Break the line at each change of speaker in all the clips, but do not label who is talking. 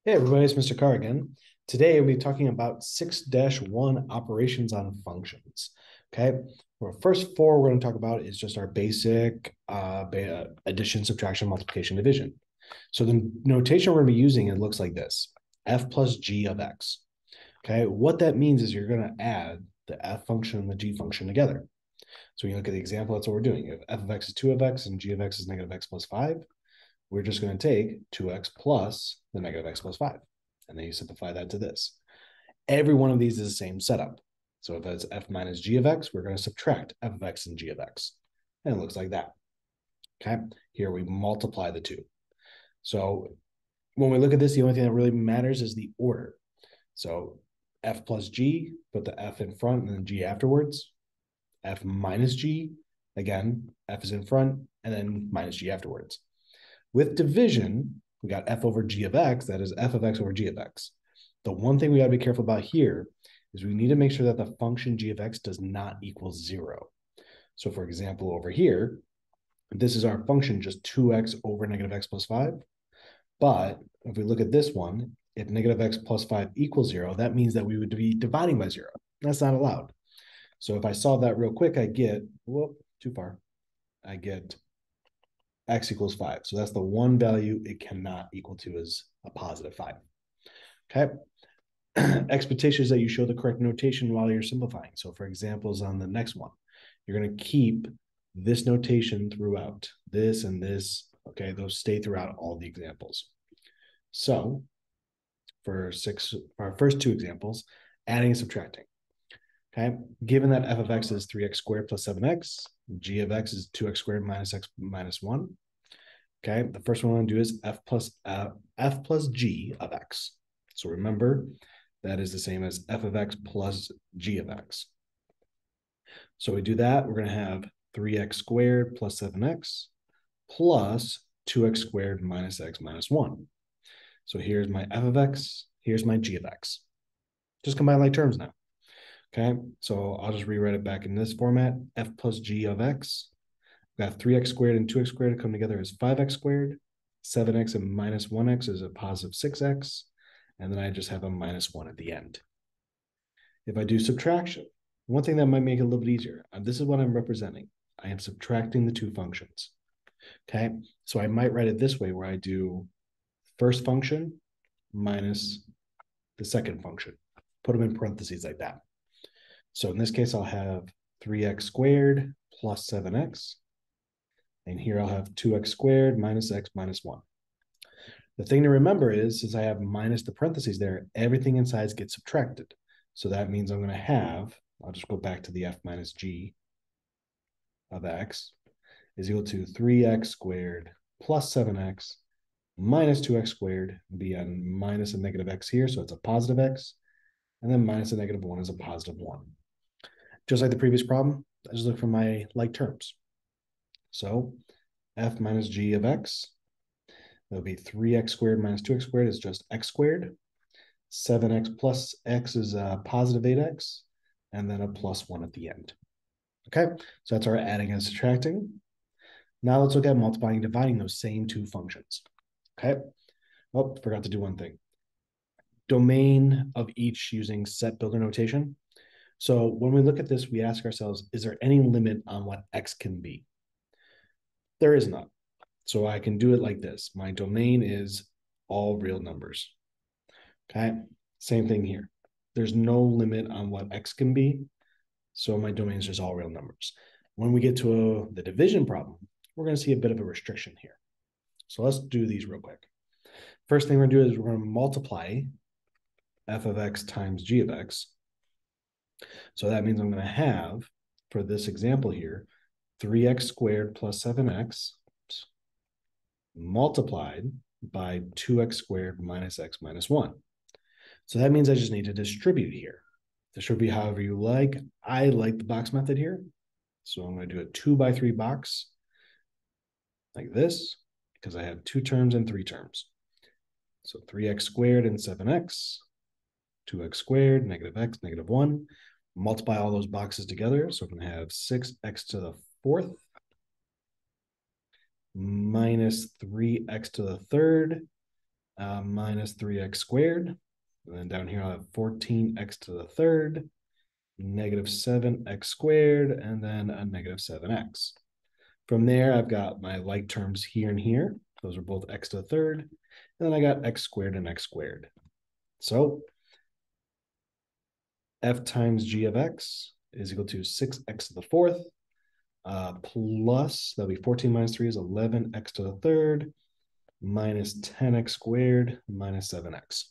Hey everybody, it's Mr. Carr again. Today we'll be talking about 6-1 operations on functions. Okay, well, first four we're going to talk about is just our basic addition, subtraction, multiplication, division. So the notation we're going to be using, it looks like this: f plus g of x. Okay, what that means is you're going to add the f function and the g function together. So when you look at the example, that's what we're doing. If f of x is 2 of x and g of x is negative x plus 5, we're just going to take 2x plus the negative x plus 5. And then you simplify that to this. Every one of these is the same setup. So if it's f minus g of x, we're going to subtract f of x and g of x. And it looks like that. Okay. Here we multiply the two. So when we look at this, the only thing that really matters is the order. So f plus g, put the f in front and then g afterwards. F minus g, again, f is in front and then minus g afterwards. With division, we got f over g of x, that is f of x over g of x. The one thing we got to be careful about here is we need to make sure that the function g of x does not equal 0. So for example, over here, this is our function just 2x over negative x plus 5. But if we look at this one, if negative x plus 5 equals 0, that means that we would be dividing by 0. That's not allowed. So if I solve that real quick, I get, whoop, too far. I get x equals 5. So that's the one value it cannot equal to is a positive 5. Okay. Expectation is that you show the correct notation while you're simplifying. So for examples on the next one, you're going to keep this notation throughout. This and this, okay, those stay throughout all the examples. So for our first two examples, adding and subtracting. Okay, given that f of x is 3x squared plus 7x, g of x is 2x squared minus x minus 1. Okay, the first one I want to do is f plus g of x. So remember, that is the same as f of x plus g of x. So we do that, we're going to have 3x squared plus 7x plus 2x squared minus x minus 1. So here's my f of x, here's my g of x. Just combine like terms now. Okay, so I'll just rewrite it back in this format. F plus g of x. We got 3x squared and 2x squared come together as 5x squared. 7x and minus 1x is a positive 6x. And then I just have a minus 1 at the end. If I do subtraction, one thing that might make it a little bit easier, this is what I'm representing. I am subtracting the two functions. Okay, so I might write it this way where I do first function minus the second function. Put them in parentheses like that. So in this case, I'll have 3x squared plus 7x. And here I'll have 2x squared minus x minus 1. The thing to remember is, since I have minus the parentheses there, everything inside gets subtracted. So that means I'm going to have, I'll just go back to the f minus g of x, is equal to 3x squared plus 7x minus 2x squared, be a minus a negative x here, so it's a positive x, and then minus a negative 1 is a positive 1. Just like the previous problem, I just look for my like terms. So f minus g of x, that'll be 3x squared minus 2x squared is just x squared. 7x plus x is a positive 8x, and then a plus 1 at the end. Okay, so that's our adding and subtracting. Now let's look at multiplying and dividing those same two functions. Okay, oh, forgot to do one thing. Domain of each using set builder notation. So when we look at this, we ask ourselves, is there any limit on what x can be? There is not. So I can do it like this. My domain is all real numbers. Okay, same thing here. There's no limit on what x can be. So my domain is just all real numbers. When we get to the division problem, we're going to see a bit of a restriction here. So let's do these real quick. First thing we're going to do is we're going to multiply f of x times g of x. So that means I'm going to have, for this example here, 3x squared plus 7x multiplied by 2x squared minus x minus 1. So that means I just need to distribute here. Distribute however you like. I like the box method here. So I'm going to do a 2 by 3 box like this because I have 2 terms and 3 terms. So 3x squared and 7x, 2x squared, negative x, negative 1. Multiply all those boxes together. So I'm going to have 6x to the 4th minus 3x to the 3rd minus 3x squared. And then down here, I'll have 14x to the third, negative 7x squared, and then a negative 7x. From there, I've got my like terms here and here. Those are both x to the third. And then I got x squared and x squared. So f times g of x is equal to 6x to the fourth, plus, that'll be 14 minus 3 is 11x to the third, minus 10x squared, minus 7x.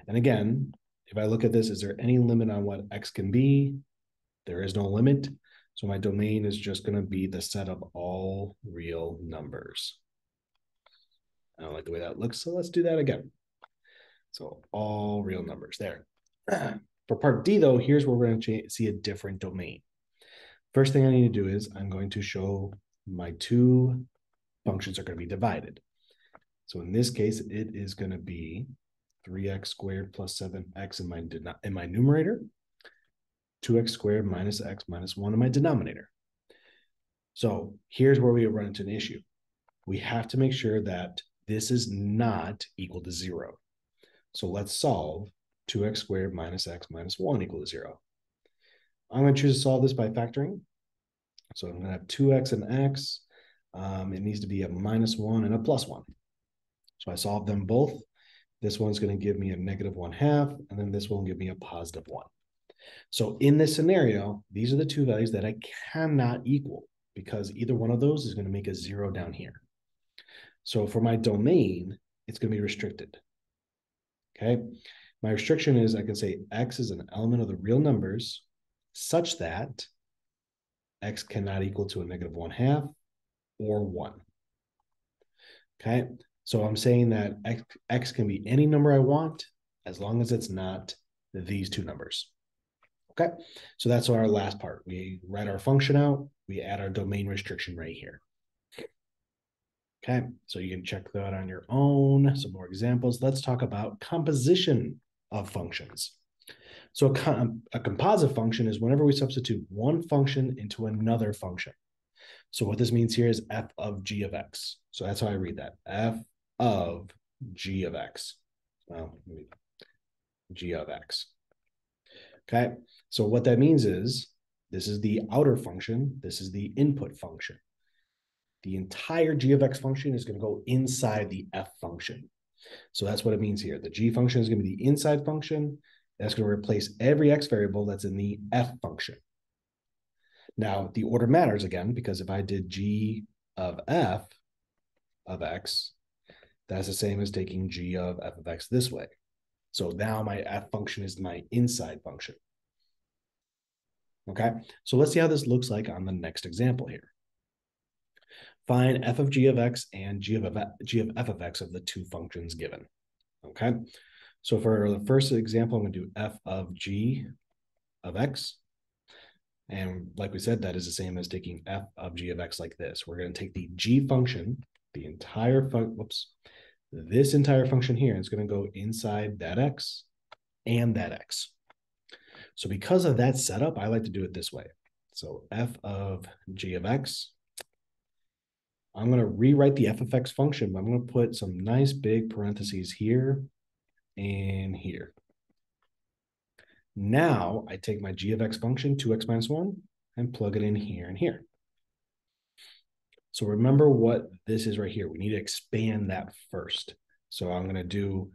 And again, if I look at this, is there any limit on what x can be? There is no limit. So my domain is just going to be the set of all real numbers. I don't like the way that looks, so let's do that again. So all real numbers there. For part D, though, here's where we're going to see a different domain. First thing I need to do is I'm going to show my two functions are going to be divided. So in this case, it is going to be 3x squared plus 7x in my numerator, 2x squared minus x minus 1 in my denominator. So here's where we run into an issue. We have to make sure that this is not equal to 0. So let's solve 2x squared minus x minus 1 equal to 0. I'm going to choose to solve this by factoring. So I'm going to have 2x and x. It needs to be a minus 1 and a plus 1. So I solve them both. This one's going to give me a negative 1/2, and then this one will give me a positive 1. So in this scenario, these are the two values that I cannot equal because either one of those is going to make a 0 down here. So for my domain, it's going to be restricted. Okay. My restriction is I can say x is an element of the real numbers such that x cannot equal to a negative 1/2 or 1. Okay. So I'm saying that x can be any number I want as long as it's not these two numbers. Okay. So that's our last part. We write our function out. We add our domain restriction right here. Okay. So you can check that on your own. Some more examples. Let's talk about composition of functions. So a composite function is whenever we substitute one function into another function. So what this means here is f of g of x. So that's how I read that. F of g of x. Well, g of x. Okay. So what that means is this is the outer function. This is the input function. The entire g of x function is going to go inside the f function. So that's what it means here. The g function is going to be the inside function. That's going to replace every x variable that's in the f function. Now, the order matters again, because if I did g of f of x, that's the same as taking g of f of x this way. So now my f function is my inside function. Okay, so let's see how this looks like on the next example here. Find f of g of x and g of f of x of the two functions given. Okay, so for the first example, I'm going to do f of g of x. And like we said, that is the same as taking f of g of x like this. We're going to take the g function, the entire this entire function here is going to go inside that x and that x. So because of that setup, I like to do it this way. So f of g of x, I'm going to rewrite the f of x function, but I'm going to put some nice big parentheses here and here. Now I take my g of x function, 2x minus 1, and plug it in here and here. So remember what this is right here. We need to expand that first. So I'm going to do,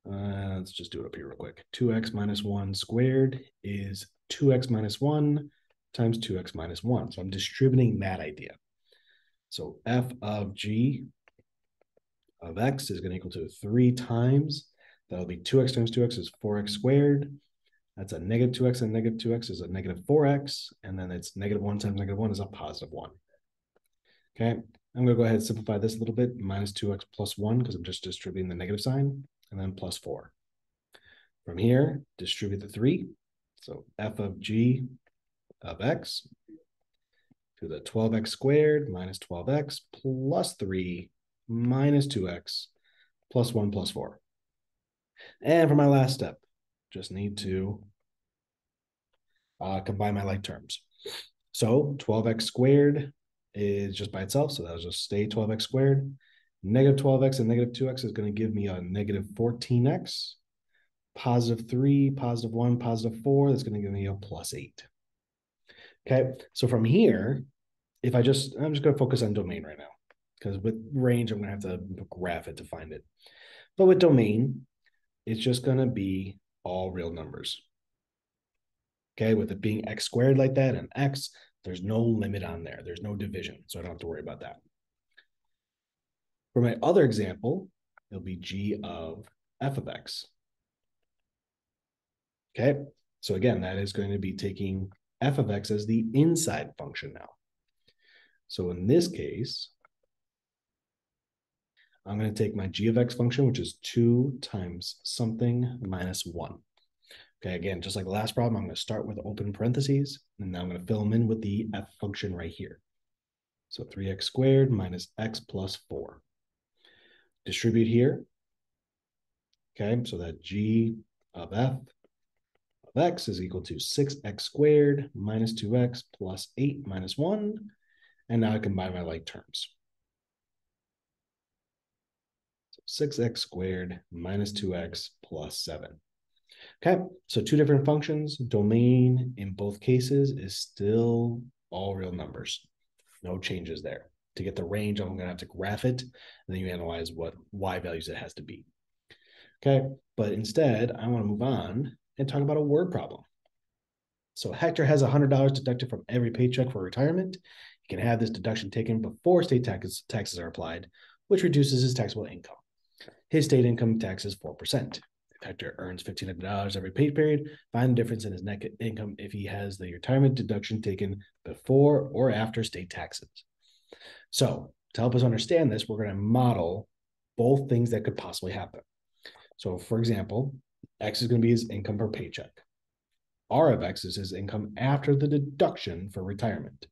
let's just do it up here real quick. 2x minus 1 squared is 2x minus 1 times 2x minus 1. So I'm distributing that idea. So f of g of x is going to equal to 3 times. That'll be 2x times 2x is 4x squared. That's a negative 2x, and negative 2x is a negative 4x. And then it's negative 1 times negative 1 is a positive 1. Okay, I'm going to go ahead and simplify this a little bit. Minus 2x plus 1, because I'm just distributing the negative sign, and then plus 4. From here, distribute the 3. So f of g of x to the 12x squared minus 12x plus 3 minus 2x plus 1 plus 4. And for my last step, just need to combine my like terms. So 12x squared is just by itself, so that'll just stay 12x squared. Negative 12x and negative 2x is going to give me a negative 14x. Positive 3, positive 1, positive 4, that's going to give me a plus 8. Okay, so from here, I'm just going to focus on domain right now, because with range, I'm going to have to graph it to find it. But with domain, it's just going to be all real numbers. Okay, with it being x squared like that and x, there's no limit on there. There's no division, so I don't have to worry about that. For my other example, it'll be g of f of x. Okay, so again, that is going to be taking f of x as the inside function now. So in this case, I'm going to take my g of x function, which is 2 times something minus 1. Okay, again, just like the last problem, I'm going to start with open parentheses, and now I'm going to fill them in with the f function right here. So 3x squared minus x plus 4. Distribute here. Okay, so that g of f of x is equal to 6x squared minus 2x plus 8 minus 1. And now I combine my like terms. So 6x squared minus 2x plus 7. Okay, so two different functions. Domain in both cases is still all real numbers. No changes there. To get the range, I'm going to have to graph it, and then you analyze what y values it has to be. Okay, but instead, I want to move on and talk about a word problem. So Hector has $100 deducted from every paycheck for retirement. He can have this deduction taken before state taxes are applied, which reduces his taxable income. His state income tax is 4%. If Hector earns $1,500 every pay period, find the difference in his net income if he has the retirement deduction taken before or after state taxes. So to help us understand this, we're going to model both things that could possibly happen. So for example, X is going to be his income per paycheck. R of X is his income after the deduction for retirement.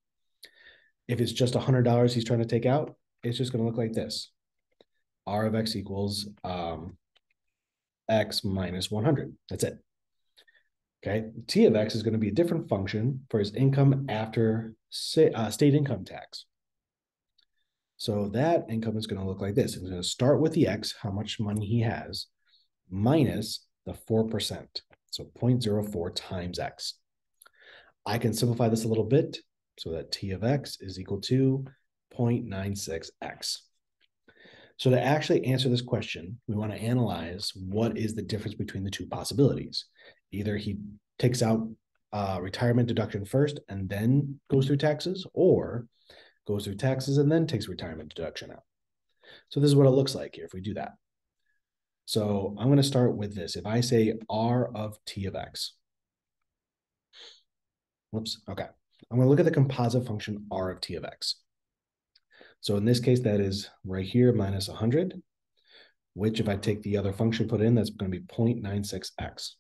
If it's just $100 he's trying to take out, it's just going to look like this. R of X equals X minus 100. That's it. Okay. T of X is going to be a different function for his income after state income tax. So that income is going to look like this. It's going to start with the X, how much money he has, minus the 4%. So 0.04 times X. I can simplify this a little bit so that T of X is equal to 0.96X. So to actually answer this question, we want to analyze what is the difference between the two possibilities. Either he takes out retirement deduction first and then goes through taxes, or goes through taxes and then takes retirement deduction out. So this is what it looks like here if we do that. So I'm going to start with this. If I say R of T of X, whoops, okay. I'm going to look at the composite function R of T of X. So in this case, that is right here, minus 100, which if I take the other function put in, that's going to be 0.96x.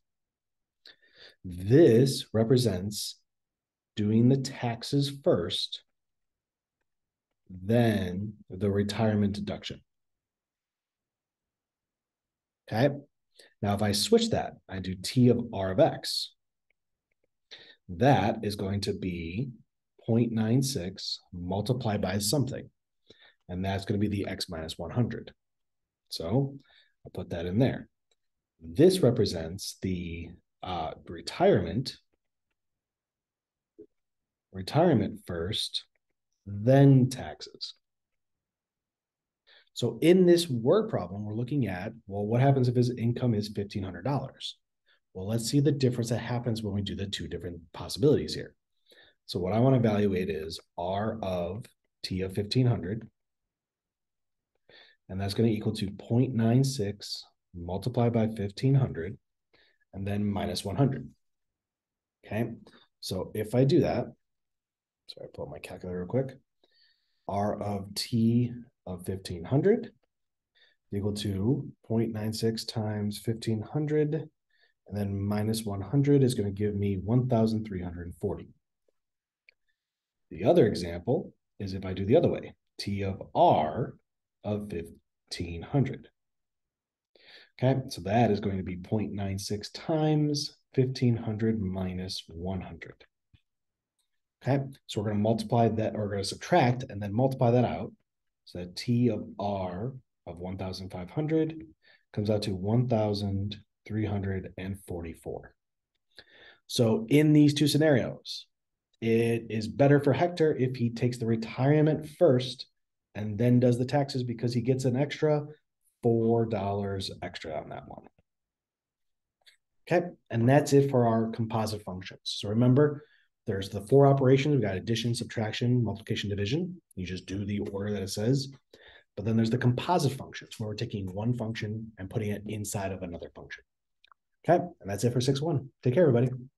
This represents doing the taxes first, then the retirement deduction. Okay. Now, if I switch that, I do T of R of X. That is going to be 0.96 multiplied by something. And that's going to be the X minus 100. So I'll put that in there. This represents the retirement first, then taxes. So in this word problem, we're looking at, well, what happens if his income is $1,500? Well, let's see the difference that happens when we do the two different possibilities here. So what I want to evaluate is R of T of 1,500. And that's going to equal to 0.96 multiplied by 1,500 and then minus 100. Okay, so if I do that, sorry, pull up my calculator real quick. R of T of 1,500 equal to 0.96 times 1,500, and then minus 100 is going to give me 1,340. The other example is if I do the other way, T of R of 1,500. Okay, so that is going to be 0.96 times 1,500 minus 100. Okay, so we're going to multiply that, or we're going to subtract and then multiply that out. So T of R of 1,500 comes out to 1,344. So in these two scenarios, it is better for Hector if he takes the retirement first and then does the taxes because he gets an extra $4 extra on that one. Okay, and that's it for our composite functions. So remember, there's the four operations. We've got addition, subtraction, multiplication, division. You just do the order that it says. But then there's the composite functions where we're taking one function and putting it inside of another function. Okay, and that's it for 6-1. Take care, everybody.